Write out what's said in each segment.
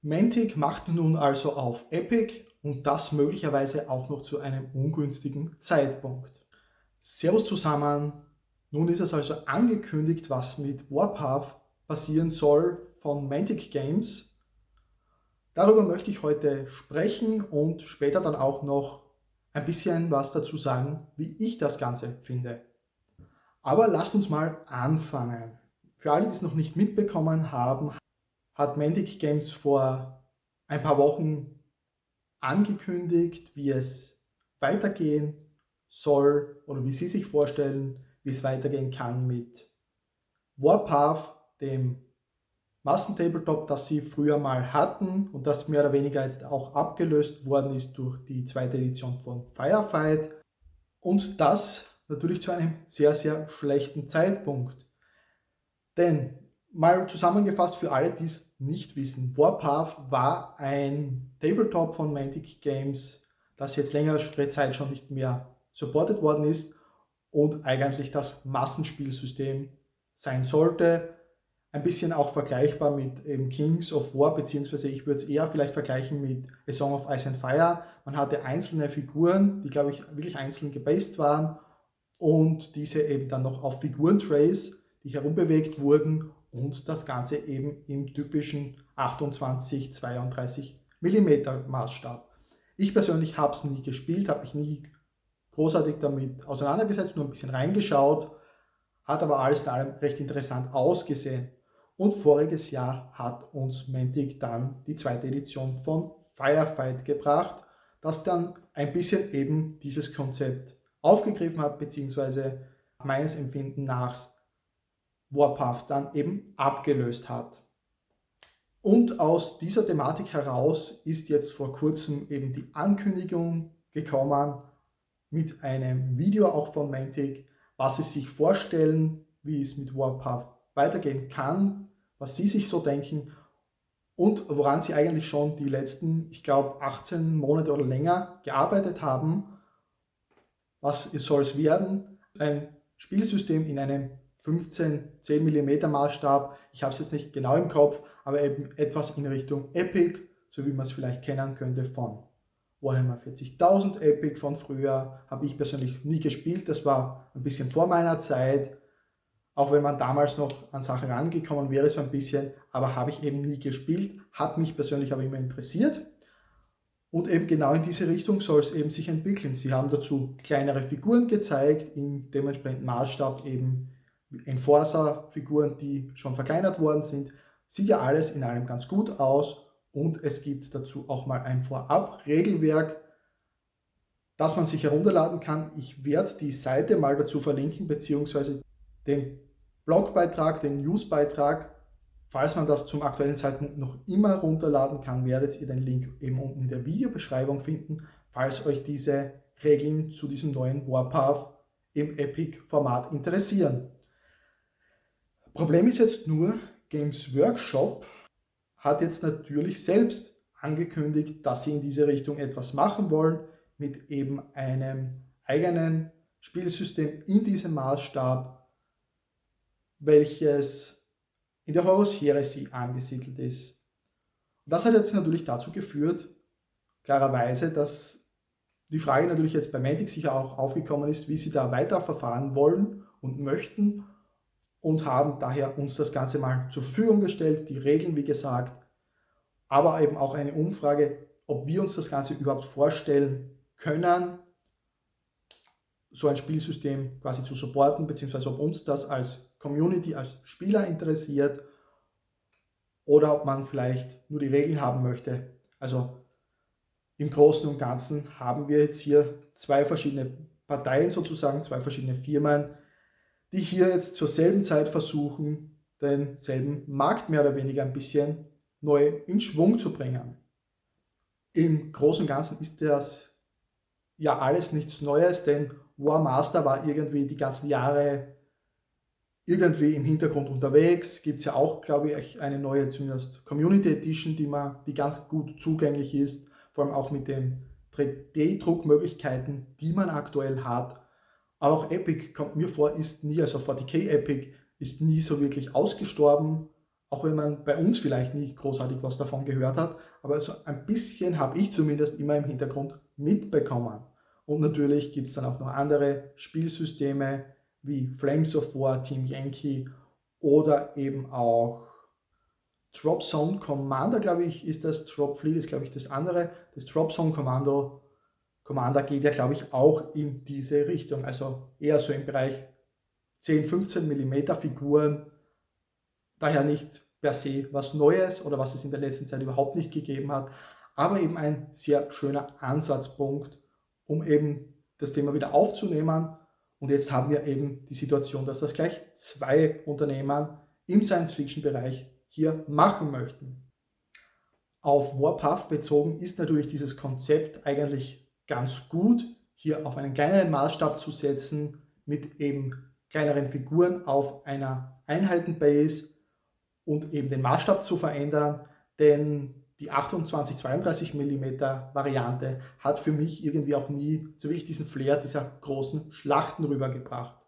Mantic macht nun also auf Epic und das möglicherweise auch noch zu einem ungünstigen Zeitpunkt. Servus zusammen, nun ist es also angekündigt, was mit Warpath passieren soll von Mantic Games. Darüber möchte ich heute sprechen und später dann auch noch ein bisschen was dazu sagen, wie ich das Ganze finde. Aber lasst uns mal anfangen. Für alle, die es noch nicht mitbekommen haben, hat Mantic Games vor ein paar Wochen angekündigt, wie es weitergehen soll oder wie sie sich vorstellen, wie es weitergehen kann mit Warpath, dem Massentabletop, das sie früher mal hatten und das mehr oder weniger jetzt auch abgelöst worden ist durch die zweite Edition von Firefight. Und das natürlich zu einem sehr, sehr schlechten Zeitpunkt. Denn mal zusammengefasst für alle, die es nicht wissen, Warpath war ein Tabletop von Mantic Games, das jetzt längere Zeit schon nicht mehr supported worden ist und eigentlich das Massenspielsystem sein sollte. Ein bisschen auch vergleichbar mit Kings of War, beziehungsweise ich würde es eher vielleicht vergleichen mit A Song of Ice and Fire. Man hatte einzelne Figuren, die, glaube ich, wirklich einzeln gebased waren und diese eben dann noch auf Figurentrays, die herumbewegt wurden und das Ganze eben im typischen 28-32 mm Maßstab. Ich persönlich habe es nie gespielt, habe mich nie großartig damit auseinandergesetzt, nur ein bisschen reingeschaut, hat aber alles in allem recht interessant ausgesehen. Und voriges Jahr hat uns Mantic dann die zweite Edition von Firefight gebracht, das dann ein bisschen eben dieses Konzept aufgegriffen hat, beziehungsweise meines Empfindens nach Warpath dann eben abgelöst hat. Und aus dieser Thematik heraus ist jetzt vor kurzem eben die Ankündigung gekommen mit einem Video auch von Mantic, was sie sich vorstellen, wie es mit Warpath weitergehen kann, was sie sich so denken und woran sie eigentlich schon die letzten, ich glaube, 18 Monate oder länger gearbeitet haben. Was soll es werden? Ein Spielsystem in einem 15-10 mm Maßstab. Ich habe es jetzt nicht genau im Kopf, aber eben etwas in Richtung Epic, so wie man es vielleicht kennen könnte von Warhammer 40.000 Epic von früher. Habe ich persönlich nie gespielt, das war ein bisschen vor meiner Zeit. Auch wenn man damals noch an Sachen rangekommen wäre, so ein bisschen, aber habe ich eben nie gespielt, hat mich persönlich aber immer interessiert. Und eben genau in diese Richtung soll es eben sich entwickeln. Sie haben dazu kleinere Figuren gezeigt, in dementsprechend Maßstab eben Enforcer-Figuren, die schon verkleinert worden sind. Sieht ja alles in allem ganz gut aus und es gibt dazu auch mal ein Vorab-Regelwerk, das man sich herunterladen kann. Ich werde die Seite mal dazu verlinken, beziehungsweise den Blogbeitrag, den Newsbeitrag. Falls man das zum aktuellen Zeitpunkt noch immer runterladen kann, werdet ihr den Link eben unten in der Videobeschreibung finden, falls euch diese Regeln zu diesem neuen Warpath im Epic-Format interessieren. Problem ist jetzt nur, Games Workshop hat jetzt natürlich selbst angekündigt, dass sie in diese Richtung etwas machen wollen, mit eben einem eigenen Spielsystem in diesem Maßstab, welches in der Horus Heresy angesiedelt ist. Und das hat jetzt natürlich dazu geführt, klarerweise, dass die Frage natürlich jetzt bei Mantic sicher auch aufgekommen ist, wie sie da weiter verfahren wollen und möchten und haben daher uns das Ganze mal zur Verfügung gestellt, die Regeln wie gesagt, aber eben auch eine Umfrage, ob wir uns das Ganze überhaupt vorstellen können, so ein Spielsystem quasi zu supporten, beziehungsweise ob uns das als Community, als Spieler interessiert oder ob man vielleicht nur die Regeln haben möchte. Also im Großen und Ganzen haben wir jetzt hier zwei verschiedene Parteien sozusagen, zwei verschiedene Firmen, die hier jetzt zur selben Zeit versuchen, denselben Markt mehr oder weniger ein bisschen neu in Schwung zu bringen. Im Großen und Ganzen ist das ja alles nichts Neues, denn War Master war irgendwie die ganzen Jahre irgendwie im Hintergrund unterwegs. Gibt es ja auch, glaube ich, eine neue, zumindest Community Edition, die ganz gut zugänglich ist, vor allem auch mit den 3D-Druckmöglichkeiten, die man aktuell hat. Aber auch Epic kommt mir vor, ist nie, also 40k Epic ist nie so wirklich ausgestorben. auch wenn man bei uns vielleicht nicht großartig was davon gehört hat, aber so ein bisschen habe ich zumindest immer im Hintergrund mitbekommen. Und natürlich gibt es dann auch noch andere Spielsysteme wie Flames of War, Team Yankee oder eben auch Drop Zone Commander, glaube ich, ist das. Drop Fleet ist, glaube ich, das andere. Das Drop Zone Commander geht ja, glaube ich, auch in diese Richtung. Also eher so im Bereich 10, 15 mm Figuren. Daher nicht per se was Neues oder was es in der letzten Zeit überhaupt nicht gegeben hat. Aber eben ein sehr schöner Ansatzpunkt, um eben das Thema wieder aufzunehmen. Und jetzt haben wir eben die Situation, dass das gleich 2 Unternehmen im Science-Fiction-Bereich hier machen möchten. Auf Warpath bezogen ist natürlich dieses Konzept eigentlich ganz gut, hier auf einen kleineren Maßstab zu setzen, mit eben kleineren Figuren auf einer Einheitenbase und eben den Maßstab zu verändern, denn die 28-32 mm Variante hat für mich irgendwie auch nie so wirklich diesen Flair dieser großen Schlachten rübergebracht.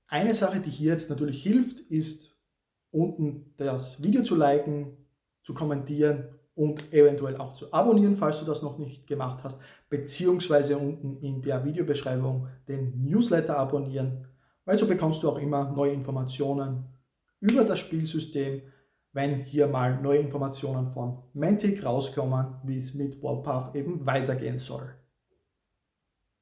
Eine Sache, die hier jetzt natürlich hilft, ist unten das Video zu liken, zu kommentieren und eventuell auch zu abonnieren, falls du das noch nicht gemacht hast, beziehungsweise unten in der Videobeschreibung den Newsletter abonnieren, weil so bekommst du auch immer neue Informationen über das Spielsystem, wenn hier mal neue Informationen von Mantic rauskommen, wie es mit Warpath eben weitergehen soll.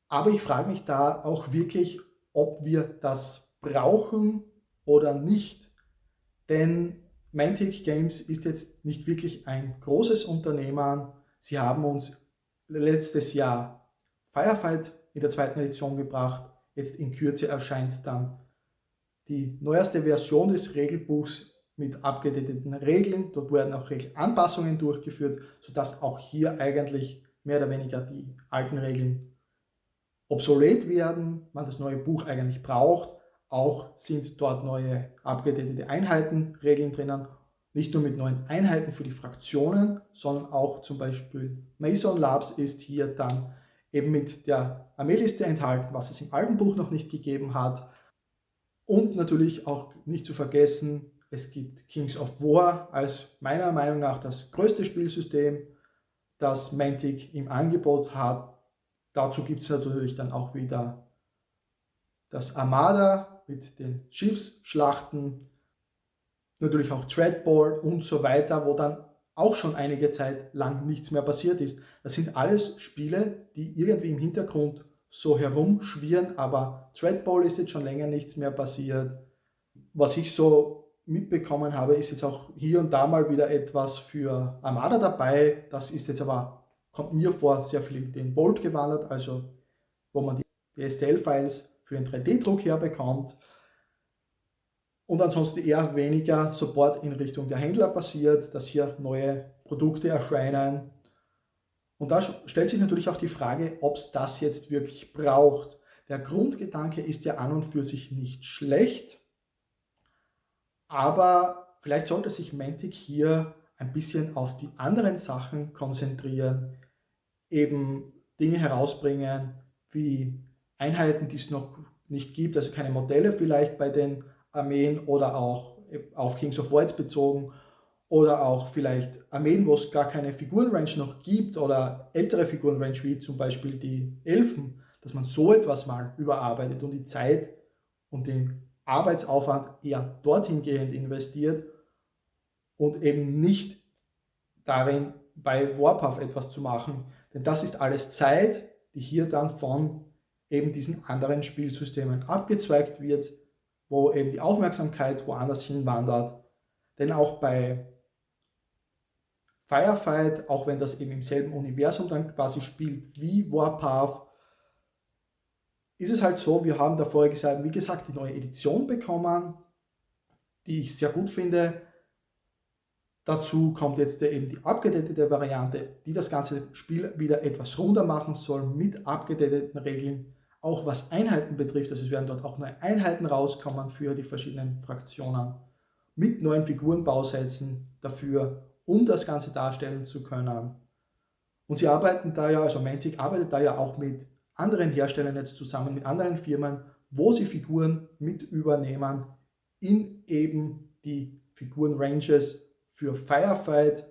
Aber ich frage mich da auch wirklich, ob wir das brauchen oder nicht. Denn Mantic Games ist jetzt nicht wirklich ein großes Unternehmen. Sie haben uns letztes Jahr Firefight in der 2. Edition gebracht. Jetzt in Kürze erscheint dann die neueste Version des Regelbuchs mit abgedateten Regeln. Dort werden auch Regelanpassungen durchgeführt, sodass auch hier eigentlich mehr oder weniger die alten Regeln obsolet werden, man das neue Buch eigentlich braucht. Auch sind dort neue abgedatete Einheitenregeln drinnen, nicht nur mit neuen Einheiten für die Fraktionen, sondern auch zum Beispiel Mason Labs ist hier dann eben mit der Armeeliste enthalten, was es im alten Buch noch nicht gegeben hat. Und natürlich auch nicht zu vergessen, es gibt Kings of War als meiner Meinung nach das größte Spielsystem, das Mantic im Angebot hat. Dazu gibt es natürlich dann auch wieder das Armada mit den Schiffsschlachten, natürlich auch Dreadball und so weiter, wo dann auch schon einige Zeit lang nichts mehr passiert ist. Das sind alles Spiele, die irgendwie im Hintergrund so herumschwirren, aber Dreadball ist jetzt schon länger nichts mehr passiert. Was ich so mitbekommen habe, ist jetzt auch hier und da mal wieder etwas für Armada dabei. Das ist jetzt aber, kommt mir vor, sehr viel in den Vault gewandert, also wo man die STL-Files für den 3D-Druck herbekommt. Und ansonsten eher weniger Support in Richtung der Händler passiert, dass hier neue Produkte erscheinen. Und da stellt sich natürlich auch die Frage, ob es das jetzt wirklich braucht. Der Grundgedanke ist ja an und für sich nicht schlecht, aber vielleicht sollte sich Mantic hier ein bisschen auf die anderen Sachen konzentrieren, eben Dinge herausbringen wie Einheiten, die es noch nicht gibt, also keine Modelle vielleicht bei den Armeen oder auch auf Kings of War jetzt bezogen oder auch vielleicht Armeen, wo es gar keine Figurenrange noch gibt oder ältere Figurenrange wie zum Beispiel die Elfen, dass man so etwas mal überarbeitet und die Zeit und den Arbeitsaufwand eher dorthin gehend investiert und eben nicht darin, bei Warpath etwas zu machen. Denn das ist alles Zeit, die hier dann von eben diesen anderen Spielsystemen abgezweigt wird, wo eben die Aufmerksamkeit woanders hinwandert. Denn auch bei Firefight, auch wenn das eben im selben Universum dann quasi spielt wie Warpath, ist es halt so, wir haben davor gesagt, wie gesagt, die neue Edition bekommen, die ich sehr gut finde. Dazu kommt jetzt eben die abgedatete Variante, die das ganze Spiel wieder etwas runder machen soll mit abgedateten Regeln, auch was Einheiten betrifft. Also es werden dort auch neue Einheiten rauskommen für die verschiedenen Fraktionen mit neuen Figurenbausätzen dafür, um das Ganze darstellen zu können. Und sie arbeiten da ja, also Mantic arbeitet da ja auch mit anderen Herstellern jetzt zusammen, mit anderen Firmen, wo sie Figuren mit übernehmen in eben die Figuren-Ranges für Firefight,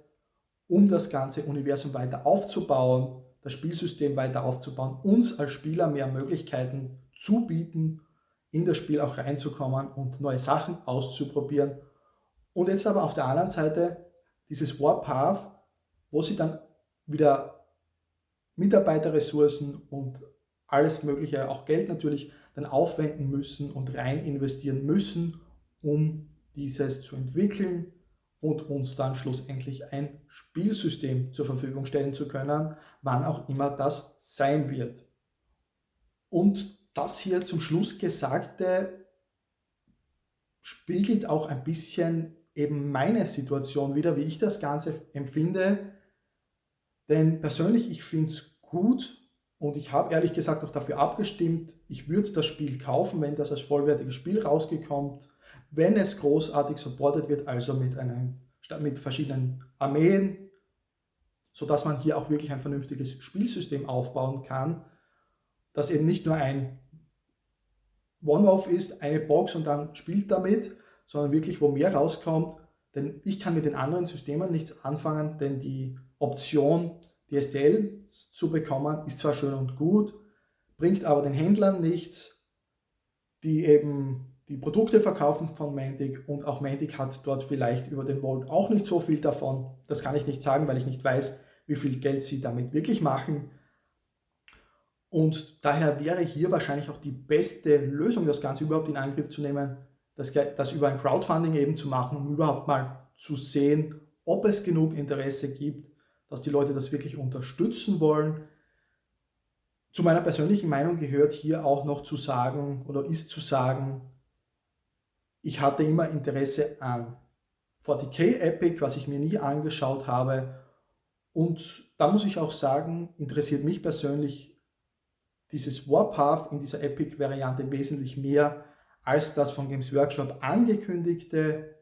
um das ganze Universum weiter aufzubauen, das Spielsystem weiter aufzubauen, uns als Spieler mehr Möglichkeiten zu bieten, in das Spiel auch reinzukommen und neue Sachen auszuprobieren. Und jetzt aber auf der anderen Seite dieses Warpath, wo sie dann wieder Mitarbeiterressourcen und alles Mögliche, auch Geld natürlich, dann aufwenden müssen und rein investieren müssen, um dieses zu entwickeln und uns dann schlussendlich ein Spielsystem zur Verfügung stellen zu können, wann auch immer das sein wird. Und das hier zum Schluss Gesagte spiegelt auch ein bisschen eben meine Situation wider, wie ich das Ganze empfinde. Denn persönlich, ich finde es gut und ich habe ehrlich gesagt auch dafür abgestimmt, ich würde das Spiel kaufen, wenn das als vollwertiges Spiel rausgekommt, wenn es großartig supportet wird, also mit verschiedenen Armeen, sodass man hier auch wirklich ein vernünftiges Spielsystem aufbauen kann, das eben nicht nur ein One-Off ist, eine Box und dann spielt damit, sondern wirklich, wo mehr rauskommt. Denn ich kann mit den anderen Systemen nichts anfangen, denn die Option, die STL zu bekommen, ist zwar schön und gut, bringt aber den Händlern nichts, die eben die Produkte verkaufen von Mantic, und auch Mantic hat dort vielleicht über den Vault auch nicht so viel davon. Das kann ich nicht sagen, weil ich nicht weiß, wie viel Geld sie damit wirklich machen. Und daher wäre hier wahrscheinlich auch die beste Lösung, das Ganze überhaupt in Angriff zu nehmen, das über ein Crowdfunding eben zu machen, um überhaupt mal zu sehen, ob es genug Interesse gibt, dass die Leute das wirklich unterstützen wollen. Zu meiner persönlichen Meinung gehört hier auch noch zu sagen, oder ist zu sagen, ich hatte immer Interesse an 40k Epic, was ich mir nie angeschaut habe. Und da muss ich auch sagen, interessiert mich persönlich dieses Warpath in dieser Epic-Variante wesentlich mehr als das von Games Workshop angekündigte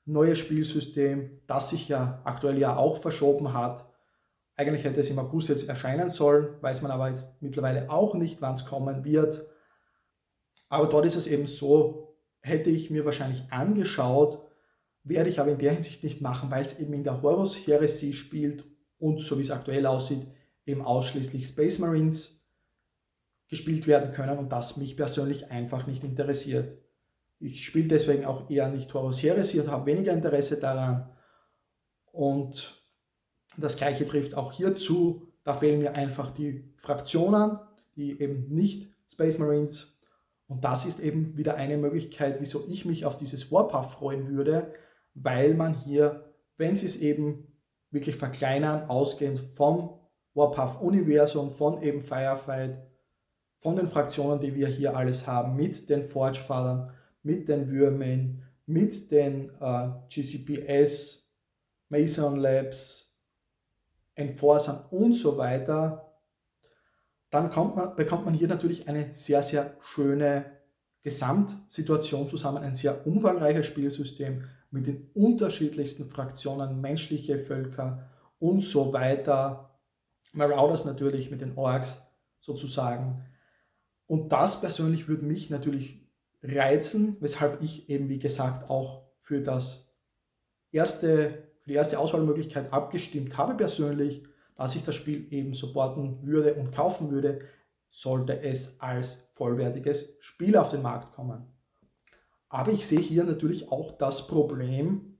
neue Spielsystem, das sich ja aktuell ja auch verschoben hat. Eigentlich hätte es im August jetzt erscheinen sollen, weiß man aber jetzt mittlerweile auch nicht, wann es kommen wird. Aber dort ist es eben so, hätte ich mir wahrscheinlich angeschaut, werde ich aber in der Hinsicht nicht machen, weil es eben in der Horus Heresy spielt und so wie es aktuell aussieht, eben ausschließlich Space Marines gespielt werden können und das mich persönlich einfach nicht interessiert. Ich spiele deswegen auch eher nicht Horus Heresy und habe weniger Interesse daran. Und das gleiche trifft auch hier zu. Da fehlen mir einfach die Fraktionen, die eben nicht Space Marines. Und das ist eben wieder eine Möglichkeit, wieso ich mich auf dieses Warpath freuen würde, weil man hier, wenn sie es eben wirklich verkleinern, ausgehend vom Warpath-Universum, von eben Firefight, von den Fraktionen, die wir hier alles haben, mit den Forge-Fahrern, mit den Würmen, mit den GCPS, Mason Labs, Enforcern und so weiter, dann bekommt man hier natürlich eine sehr, sehr schöne Gesamtsituation zusammen, ein sehr umfangreiches Spielsystem mit den unterschiedlichsten Fraktionen, menschliche Völker und so weiter. Marauders natürlich mit den Orks sozusagen. Und das persönlich würde mich natürlich reizen, weshalb ich eben, wie gesagt, auch für die erste Auswahlmöglichkeit abgestimmt habe persönlich, dass ich das Spiel eben supporten würde und kaufen würde, sollte es als vollwertiges Spiel auf den Markt kommen. Aber ich sehe hier natürlich auch das Problem,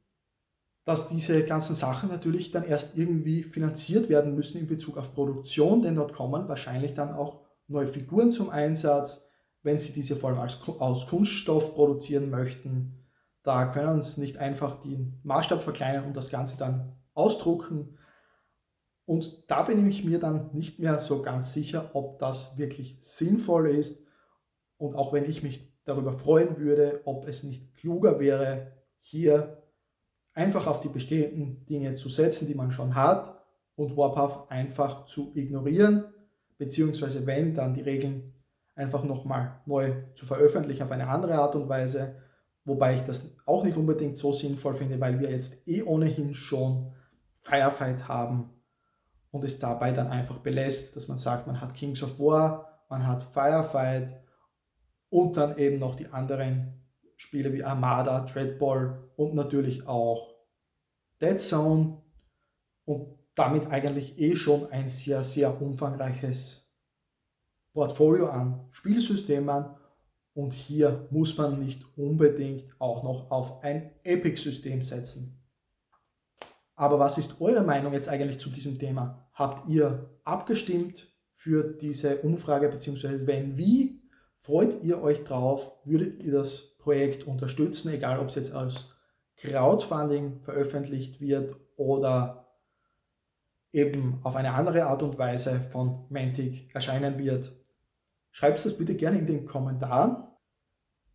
dass diese ganzen Sachen natürlich dann erst irgendwie finanziert werden müssen in Bezug auf Produktion, denn dort kommen wahrscheinlich dann auch neue Figuren zum Einsatz, wenn sie diese vor allem aus Kunststoff produzieren möchten. Da können sie nicht einfach den Maßstab verkleinern und das Ganze dann ausdrucken. Und da bin ich mir dann nicht mehr so ganz sicher, ob das wirklich sinnvoll ist. Und auch wenn ich mich darüber freuen würde, ob es nicht kluger wäre, hier einfach auf die bestehenden Dinge zu setzen, die man schon hat, und Warpath einfach zu ignorieren, beziehungsweise wenn, dann die Regeln einfach nochmal neu zu veröffentlichen auf eine andere Art und Weise, wobei ich das auch nicht unbedingt so sinnvoll finde, weil wir jetzt ohnehin schon Firefight haben und es dabei dann einfach belässt, dass man sagt, man hat Kings of War, man hat Firefight und dann eben noch die anderen Spiele wie Armada, Dreadball und natürlich auch Dead Zone und damit eigentlich schon ein sehr, sehr umfangreiches Portfolio an Spielsystemen. Und hier muss man nicht unbedingt auch noch auf ein Epic-System setzen. Aber was ist eure Meinung jetzt eigentlich zu diesem Thema? Habt ihr abgestimmt für diese Umfrage, beziehungsweise wenn wie, freut ihr euch drauf? Würdet ihr das Projekt unterstützen, egal ob es jetzt als Crowdfunding veröffentlicht wird oder eben auf eine andere Art und Weise von Mantic erscheinen wird? Schreibt es bitte gerne in den Kommentaren,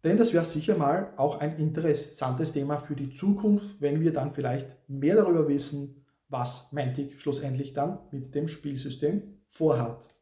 denn das wäre sicher mal auch ein interessantes Thema für die Zukunft, wenn wir dann vielleicht mehr darüber wissen, was Mantic schlussendlich dann mit dem Spielsystem vorhat.